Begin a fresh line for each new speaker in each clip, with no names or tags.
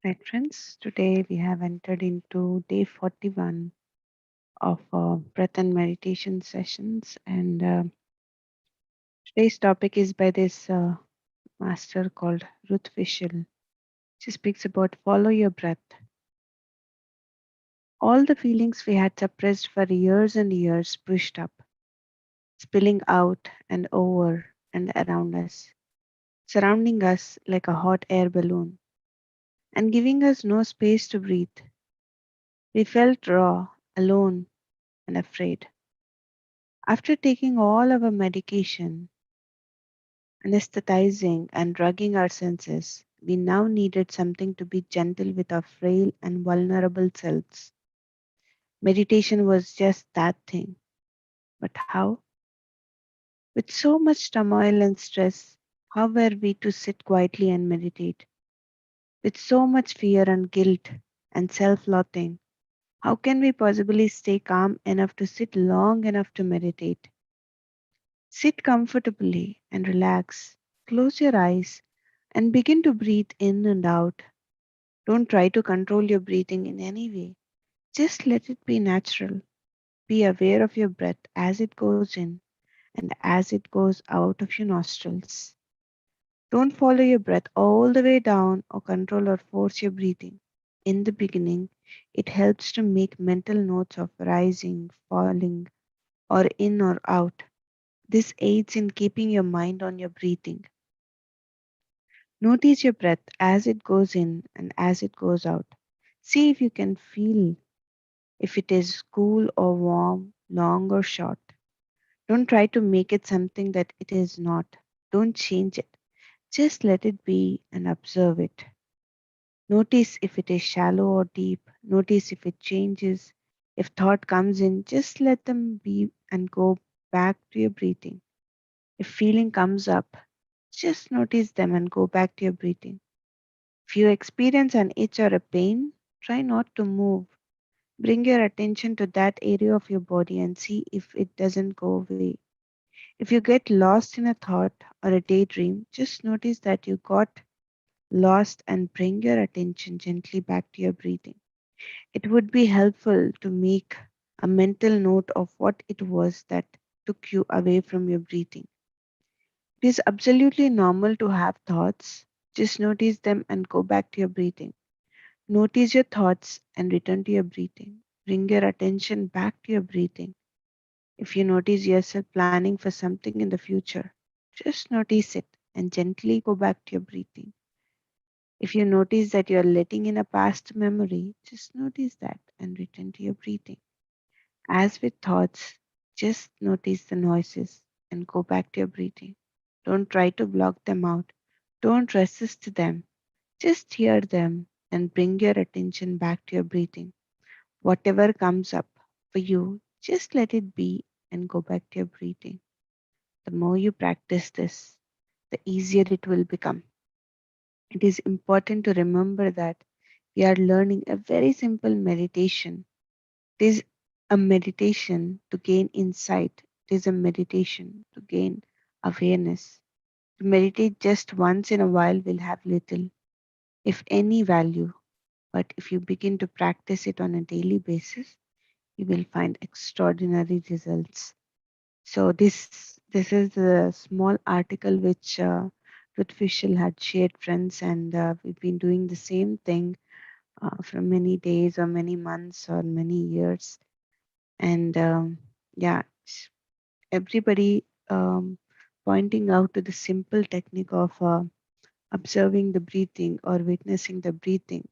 Right, friends, today we have entered into day 41 of breath and meditation sessions. And today's topic is by this master called Ruth Fishel. She speaks about follow your breath. All the feelings we had suppressed for years and years pushed up, spilling out and over and around us, surrounding us like a hot air balloon, and giving us no space to breathe. We felt raw, alone, and afraid. After taking all our medication, anesthetizing and drugging our senses, we now needed something to be gentle with our frail and vulnerable selves. Meditation was just that thing. But how? With so much turmoil and stress, how were we to sit quietly and meditate? With so much fear and guilt and self loathing, how can we possibly stay calm enough to sit long enough to meditate? Sit comfortably and relax. Close your eyes and begin to breathe in and out. Don't try to control your breathing in any way. Just let it be natural. Be aware of your breath as it goes in and as it goes out of your nostrils. Don't follow your breath all the way down or control or force your breathing. In the beginning, it helps to make mental notes of rising, falling, or in or out. This aids in keeping your mind on your breathing. Notice your breath as it goes in and as it goes out. See if you can feel if it is cool or warm, long or short. Don't try to make it something that it is not. Don't change it. Just let it be and observe it. Notice if it is shallow or deep. Notice if it changes. If thought comes in, just let them be and go back to your breathing. If feeling comes up, just notice them and go back to your breathing. If you experience an itch or a pain, try not to move. Bring your attention to that area of your body and see if it doesn't go away. If you get lost in a thought or a daydream, just notice that you got lost and bring your attention gently back to your breathing. It would be helpful to make a mental note of what it was that took you away from your breathing. It is absolutely normal to have thoughts. Just notice them and go back to your breathing. Notice your thoughts and return to your breathing. Bring your attention back to your breathing. If you notice yourself planning for something in the future, just notice it and gently go back to your breathing. If you notice that you are letting in a past memory, just notice that and return to your breathing. As with thoughts, just notice the noises and go back to your breathing. Don't try to block them out. Don't resist them. Just hear them and bring your attention back to your breathing. Whatever comes up for you, just let it be and go back to your breathing. The more you practice this, the easier it will become. It is important to remember that we are learning a very simple meditation. It is a meditation to gain insight, it is a meditation to gain awareness. To meditate just once in a while will have little, if any, value. But if you begin to practice it on a daily basis, you will find extraordinary results. So this is a small article which Ruth Fishel had shared, friends, and we've been doing the same thing for many days or many months or many years. And yeah, everybody pointing out to the simple technique of observing the breathing or witnessing the breathing,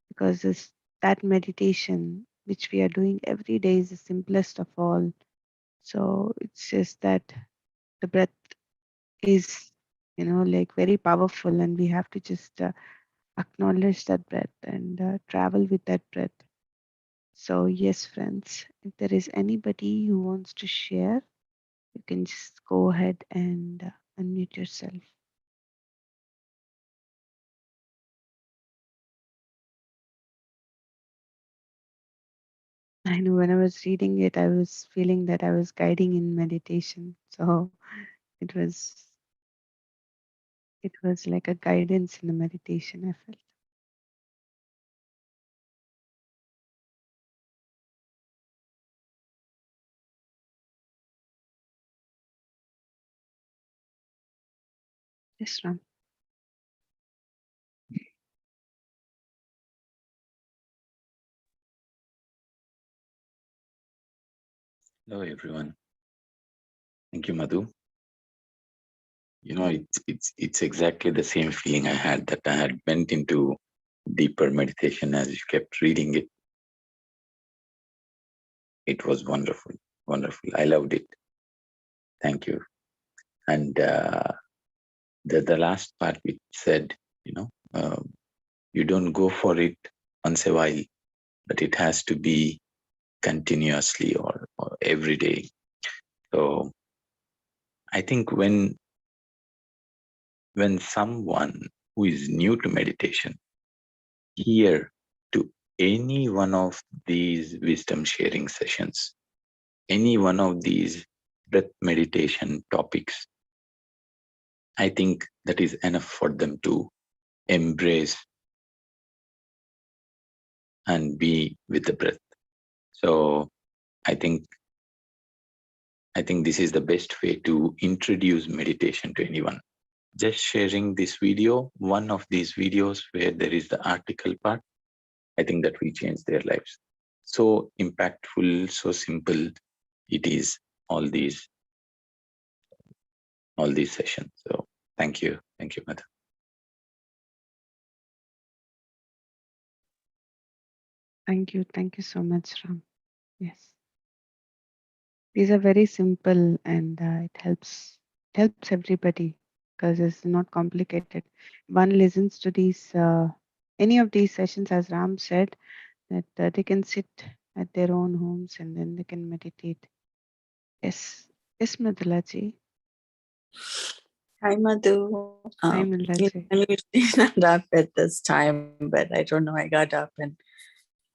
because that meditation which we are doing every day is the simplest of all. So it's just that the breath is, like very powerful, and we have to just acknowledge that breath and travel with that breath. So, yes, friends, if there is anybody who wants to share, you can just go ahead and unmute yourself. I know when I was reading it, I was feeling that I was guiding in meditation. So it was it was like a guidance in the meditation, I felt. Yes, Ram.
Hello, everyone. Thank you, Madhu. It's exactly the same feeling I had that I had went into deeper meditation as you kept reading it. It was wonderful, wonderful. I loved it. Thank you. And the last part which said, you know, uh, you don't go for it once a while, but it has to be continuously or every day. So I think when someone who is new to meditation hear to any one of these wisdom sharing sessions, any one of these breath meditation topics, I think that is enough for them to embrace and be with the breath. So I think I think this is the best way to introduce meditation to anyone. Just sharing this video, one of these videos where there is the article part, I think that will change their lives. So impactful, so simple it is, all these sessions. So thank you. Thank you, Madhu.
Thank you. Thank you so much, Ram. Yes. These are very simple and it helps everybody because it's not complicated. One listens to these any of these sessions, as Ram said, that they can sit at their own homes and then they can meditate. Yes, yes, Madhulaji.
Hi, Madhu.
Hi, Madhulaji.
I'm usually not up at this time, but I don't know. I got up and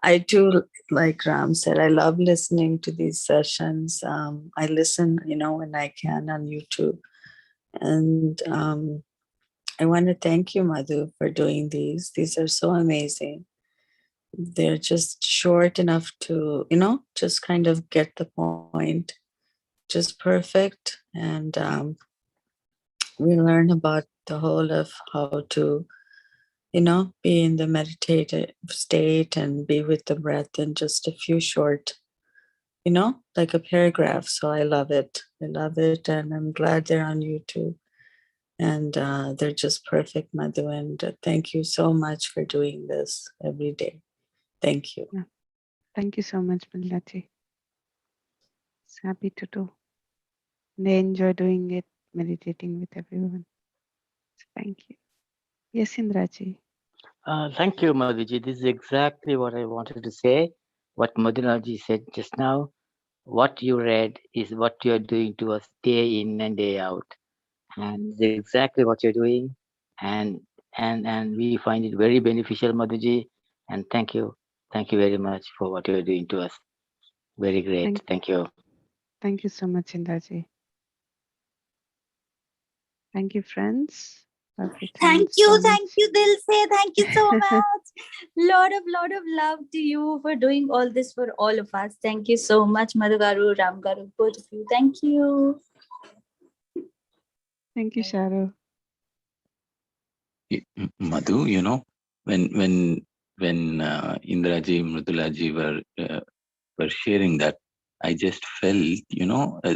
I too, like Ram said, I love listening to these sessions. I listen, when I can on YouTube. And I want to thank you, Madhu, for doing these. These are so amazing. They're just short enough to, just kind of get the point, just perfect. And we learn about the whole of how to be in the meditative state and be with the breath in just a few short, like a paragraph. So I love it. I love it. And I'm glad they're on YouTube. And they're just perfect, Madhu. And thank you so much for doing this every day. Thank you.
Yeah. Thank you so much, Madhulaji. It's happy to do. They enjoy doing it, meditating with everyone. So thank you. Yes, Indraji.
Thank you, Madhuji. This is exactly what I wanted to say. What Madhunaji said just now. What you read is what you are doing to us day in and day out, and it's exactly what you're doing. And and we find it very beneficial, Madhuji. And thank you very much for what you're doing to us. Very great.
Thank
Thank you.
thank you so much, Indraji. Thank you, friends. Love you friends so
Thank
much.
you, Dilse. Thank you so much. Lot of love to you for doing all this for all of us. Thank you so much, Madhu Garu, Ram Garu, both of you. Thank you.
Thank you, Sharu.
Madhu, when Indraji, Mridulaji were sharing that, I just felt,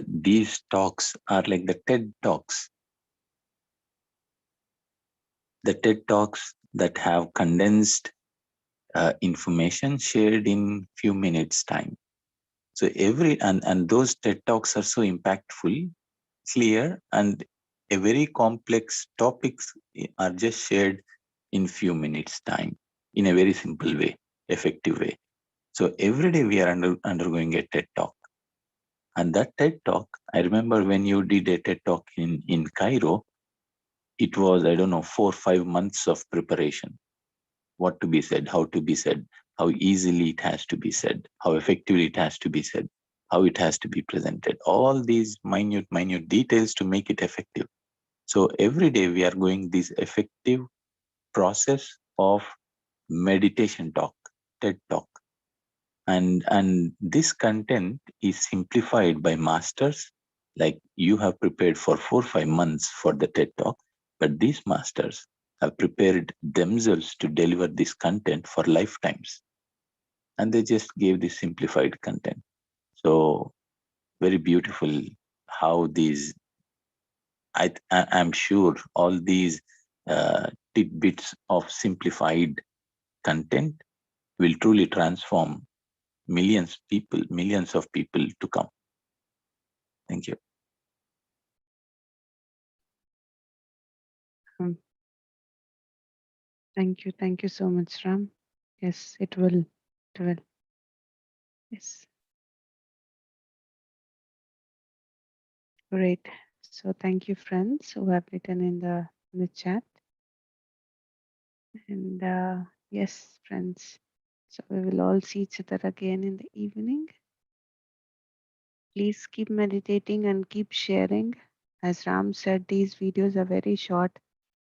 these talks are like the TED talks that have condensed information shared in few minutes time. So and those TED talks are so impactful, clear, and a very complex topics are just shared in few minutes time in a very simple way, effective way. So every day we are undergoing a TED talk. And that TED talk, I remember when you did a TED talk in Cairo, it was, I don't know, 4 or 5 months of preparation. What to be said, how to be said, how easily it has to be said, how effectively it has to be said, how it has to be presented. All these minute details to make it effective. So every day we are going this effective process of meditation talk, TED talk. And this content is simplified by masters, like you have prepared for 4 or 5 months for the TED talk, But these masters have prepared themselves to deliver this content for lifetimes. And they just gave this simplified content. So very beautiful how these, I'm sure all these tidbits of simplified content will truly transform millions of people to come. Thank you.
Um, thank you so much, Ram. Yes, it will. It will. Yes, great. So thank you, friends who have written in the chat. And yes, friends. So we will all see each other again in the evening. Please keep meditating and keep sharing. As Ram said, these videos are very short,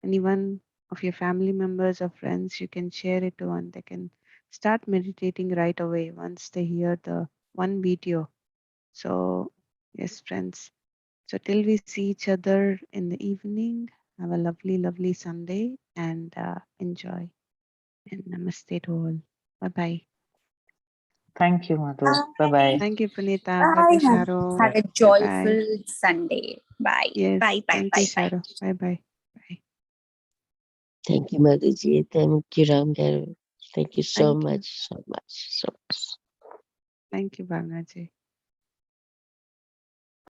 and even of your family members or friends, you can share it to, and they can start meditating right away once they hear the one video. So, yes, friends. So, till we see each other in the evening, have a lovely, lovely Sunday and enjoy. And namaste to all. Bye bye.
Thank you, Madhu. Bye
Bye.
bye.
Thank you, Punita. Bye bye,
Bye.
Sharo.
Have a
Bye bye.
joyful Sunday. Bye.
Yes,
Bye. Bye.
thank you,
Bye. Bye.
Sharo. Bye bye. Bye.
Thank you, Madhuji. Thank you, Ram Garu. Thank you so
Thank you.
much, so much, so much.
Thank you, Bhavnaji.